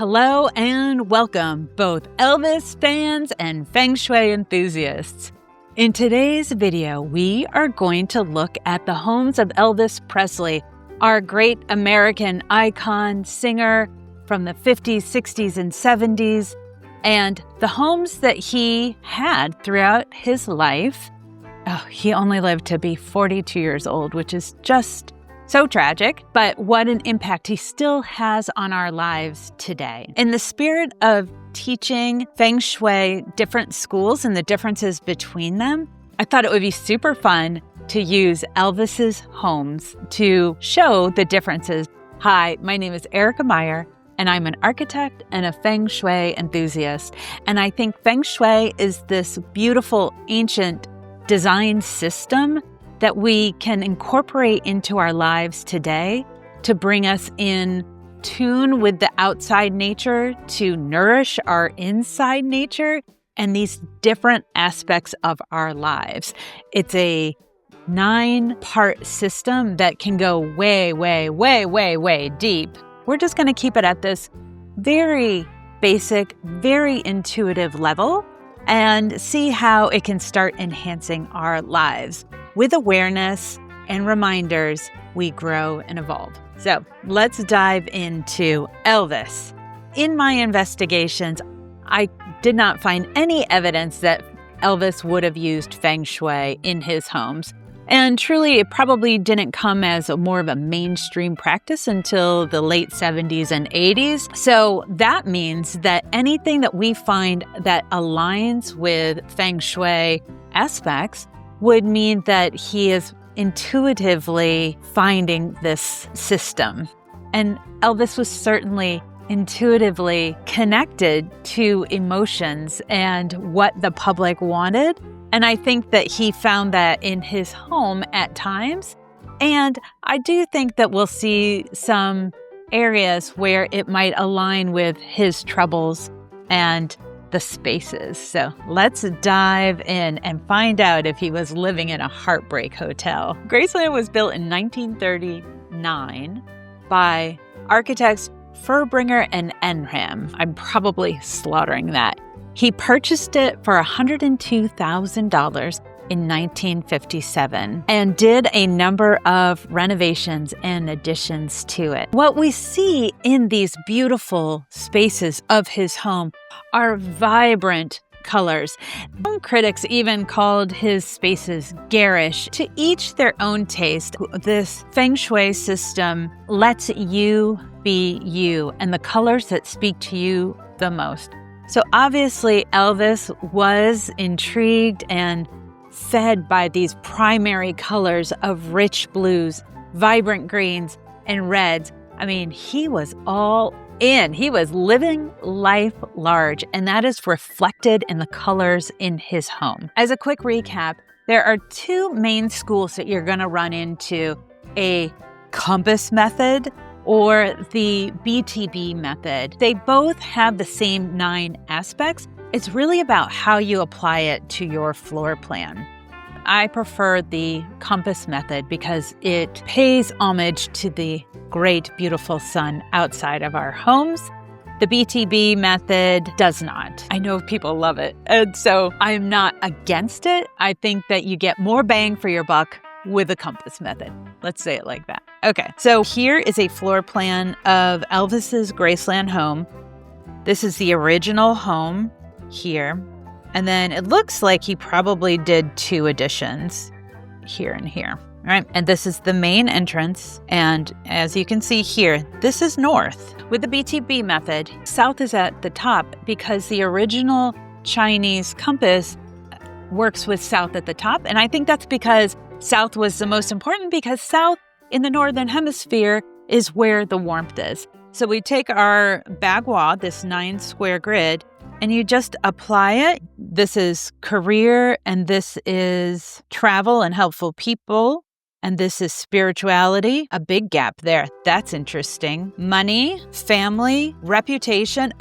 Hello and welcome, both Elvis fans and Feng Shui enthusiasts. In today's video, we are going to look at the homes of Elvis Presley, our great American icon singer from the 50s, 60s, and 70s, and the homes that he had throughout his life. Oh, he only lived to be 42 years old, which is just so tragic, but what an impact he still has on our lives today. In the spirit of teaching Feng Shui different schools and the differences between them, I thought it would be super fun to use Elvis's homes to show the differences. Hi, my name is Erica Meyer, and I'm an architect and a Feng Shui enthusiast. And I think Feng Shui is this beautiful ancient design system that we can incorporate into our lives today to bring us in tune with the outside nature, to nourish our inside nature, and these different aspects of our lives. It's a 9-part system that can go way, way, way, way, way deep. We're just going to keep it at this very basic, very intuitive level and see how it can start enhancing our lives. With awareness and reminders, we grow and evolve. So let's dive into Elvis. In my investigations, I did not find any evidence that Elvis would have used Feng Shui in his homes. And truly, it probably didn't come as more of a mainstream practice until the late 70s and 80s. So that means that anything that we find that aligns with Feng Shui aspects would mean that he is intuitively finding this system. And Elvis was certainly intuitively connected to emotions and what the public wanted. And I think that he found that in his home at times. And I do think that we'll see some areas where it might align with his troubles and the spaces. So let's dive in and find out if he was living in a heartbreak hotel. Graceland was built in 1939 by architects Furbringer and Enram. I'm probably slaughtering that. He purchased it for $102,000 in 1957 and did a number of renovations and additions to it. What we see in these beautiful spaces of his home are vibrant colors. Some critics even called his spaces garish. To each their own taste, this Feng Shui system lets you be you and the colors that speak to you the most. So obviously Elvis was intrigued and fed by these primary colors of rich blues, vibrant greens, and reds. I mean, he was all in. He was living life large, and that is reflected in the colors in his home. As a quick recap, there are two main schools that you're going to run into: a compass method or the BTB method. They both have the same 9 aspects. It's really about how you apply it to your floor plan. I prefer the compass method because it pays homage to the great, beautiful sun outside of our homes. The BTB method does not. I know people love it, and so I'm not against it. I think that you get more bang for your buck with the compass method. Let's say it like that. Okay, so here is a floor plan of Elvis's Graceland home. This is the original home here. And then it looks like he probably did 2 additions here and here. All right, and this is the main entrance. And as you can see here, this is north. With the BTB method, south is at the top because the original Chinese compass works with south at the top. And I think that's because south was the most important, because south in the northern hemisphere is where the warmth is. So we take our bagua, this 9-square grid, and you just apply it. This is career, and this is travel and helpful people, and this is spirituality. A big gap there. That's interesting. Money, family, reputation.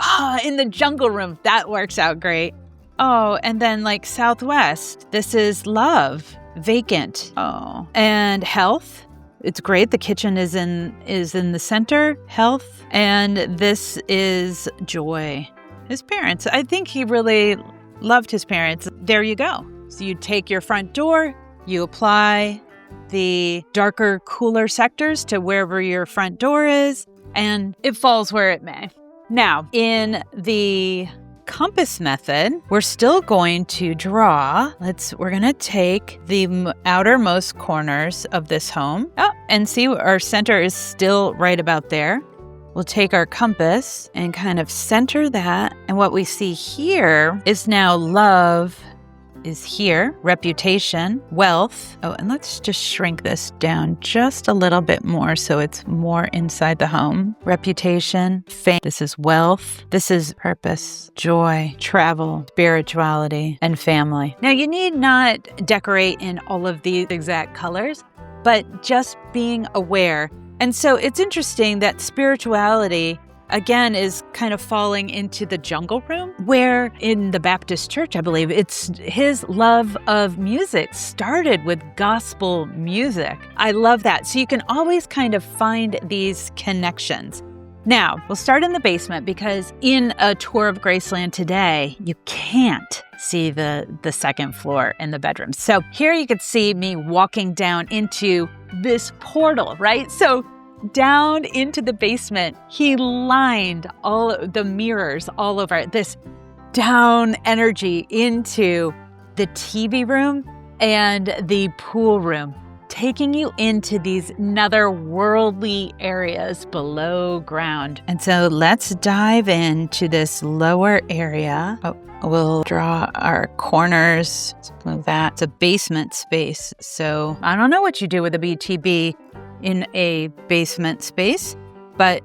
In the jungle room. That works out great. Oh, and then like southwest, this is love, vacant. Oh, and health. It's great. The kitchen is in the center, health, and this is joy. His parents. I think he really loved his parents. There you go. So you take your front door, you apply the darker, cooler sectors to wherever your front door is, and it falls where it may. Now, in the compass method, we're still going to draw. We're going to take the outermost corners of this home. And see, our center is still right about there. We'll take our compass and kind of center that. And what we see here is now love is here, reputation, wealth. Oh, and let's just shrink this down just a little bit more so it's more inside the home. Reputation, fame. This is wealth. This is purpose, joy, travel, spirituality, and family. Now, you need not decorate in all of these exact colors, but just being aware. And so it's interesting that spirituality, again, is kind of falling into the jungle room, where in the Baptist church, I believe, it's his love of music started with gospel music. I love that. So you can always kind of find these connections. Now, we'll start in the basement because in a tour of Graceland today, you can't see the second floor in the bedroom. So here you could see me walking down into this portal, right? So down into the basement, he lined all the mirrors all over this down energy into the TV room and the pool room, taking you into these netherworldly areas below ground. And so let's dive into this lower area. We'll draw our corners. Let's move that. It's a basement space. So I don't know what you do with a BTB in a basement space, but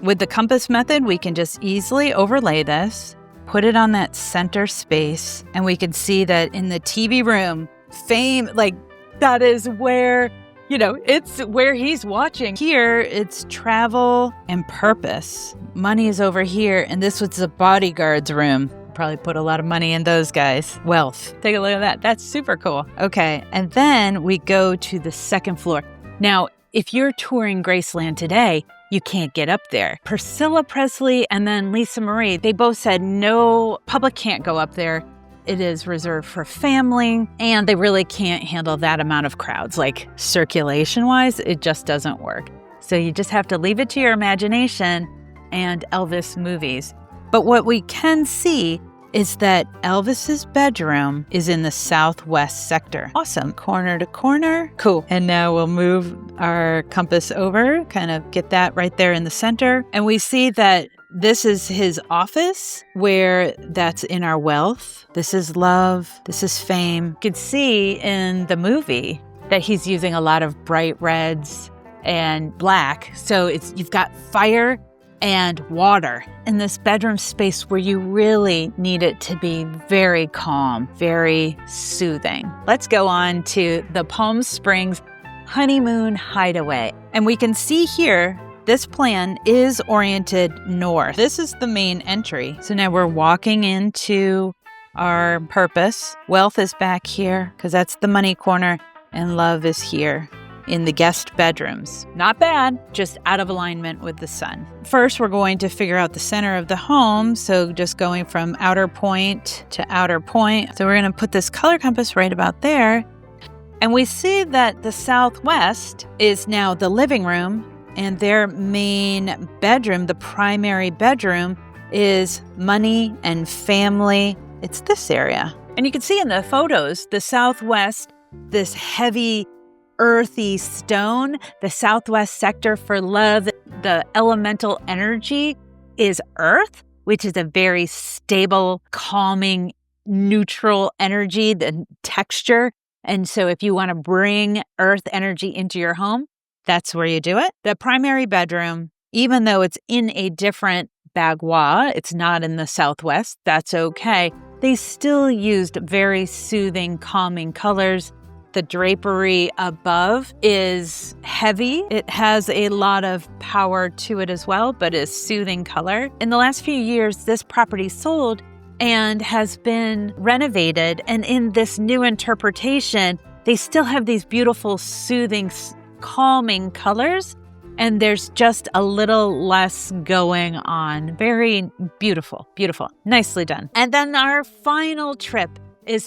with the compass method, we can just easily overlay this, put it on that center space, and we can see that in the TV room, fame, like that is where, it's where he's watching. Here, it's travel and purpose. Money is over here, and this was the bodyguard's room. Probably put a lot of money in those guys. Wealth. Take a look at that. That's super cool. Okay, and then we go to the second floor. Now, if you're touring Graceland today, you can't get up there. Priscilla Presley and then Lisa Marie, they both said no, public can't go up there. It is reserved for family, and they really can't handle that amount of crowds. Like circulation-wise, it just doesn't work. So you just have to leave it to your imagination and Elvis movies. But what we can see is that Elvis's bedroom is in the southwest sector. Awesome. Corner to corner. Cool. And now we'll move our compass over, kind of get that right there in the center. And we see that this is his office, where that's in our wealth. This is love. This is fame. You can see in the movie that he's using a lot of bright reds and black. So you've got fire and water in this bedroom space where you really need it to be very calm, very soothing. Let's go on to the Palm Springs Honeymoon Hideaway. And we can see here, this plan is oriented north. This is the main entry. So now we're walking into our purpose. Wealth is back here because that's the money corner, and love is here in the guest bedrooms. Not bad, just out of alignment with the sun. First, we're going to figure out the center of the home. So just going from outer point to outer point. So we're going to put this color compass right about there. And we see that the southwest is now the living room, and their main bedroom, the primary bedroom, is money and family. It's this area. And you can see in the photos, the southwest, this heavy earthy stone, the southwest sector for love, the elemental energy is earth, which is a very stable, calming, neutral energy, the texture. And so if you want to bring earth energy into your home, that's where you do it. The primary bedroom, even though it's in a different bagua, it's not in the southwest, that's okay. They still used very soothing, calming colors. The drapery above is heavy. It has a lot of power to it as well, but is soothing color. In the last few years, this property sold and has been renovated. And in this new interpretation, they still have these beautiful, soothing calming colors, and there's just a little less going on. Very beautiful, beautiful. Nicely done. And then our final trip is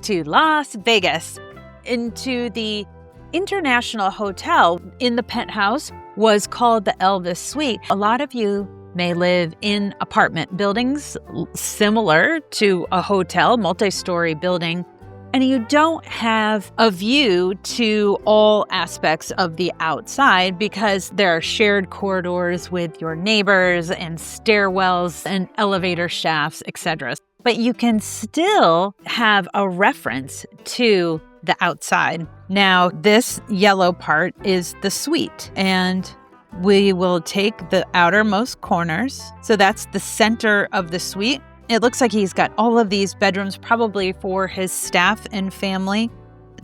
to Las Vegas, into the International Hotel. In the penthouse was called the Elvis Suite. A lot of you may live in apartment buildings similar to a hotel, multi-story building, and you don't have a view to all aspects of the outside because there are shared corridors with your neighbors and stairwells and elevator shafts, etc. But you can still have a reference to the outside. Now, this yellow part is the suite, and we will take the outermost corners. So that's the center of the suite. It looks like he's got all of these bedrooms, probably for his staff and family.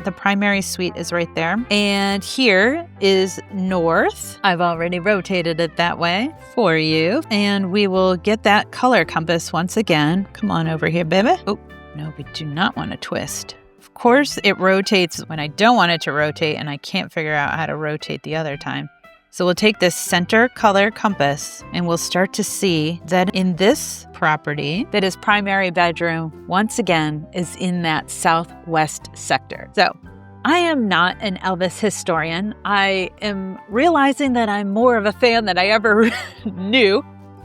The primary suite is right there. And here is north. I've already rotated it that way for you. And we will get that color compass once again. Come on over here, baby. Oh, no, we do not want to twist. Of course, it rotates when I don't want it to rotate, and I can't figure out how to rotate the other time. So we'll take this center color compass and we'll start to see that in this property, that his primary bedroom, once again, is in that southwest sector. So I am not an Elvis historian. I am realizing that I'm more of a fan than I ever knew.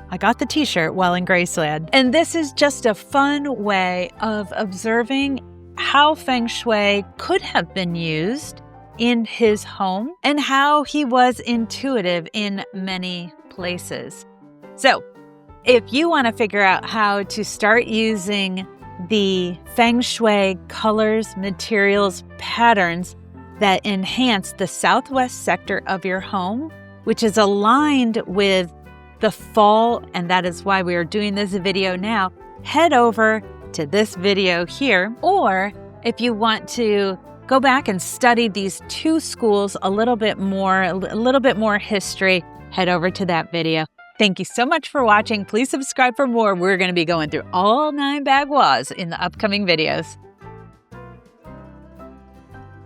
I got the t-shirt while in Graceland. And this is just a fun way of observing how Feng Shui could have been used in his home and how he was intuitive in many places. So if you want to figure out how to start using the Feng Shui colors, materials, patterns that enhance the southwest sector of your home, which is aligned with the fall, and that is why we are doing this video now, head over to this video here. Or if you want to go back and study these two schools a little bit more history, head over to that video. Thank you so much for watching. Please subscribe for more. We're going to be going through all 9 bagua in the upcoming videos.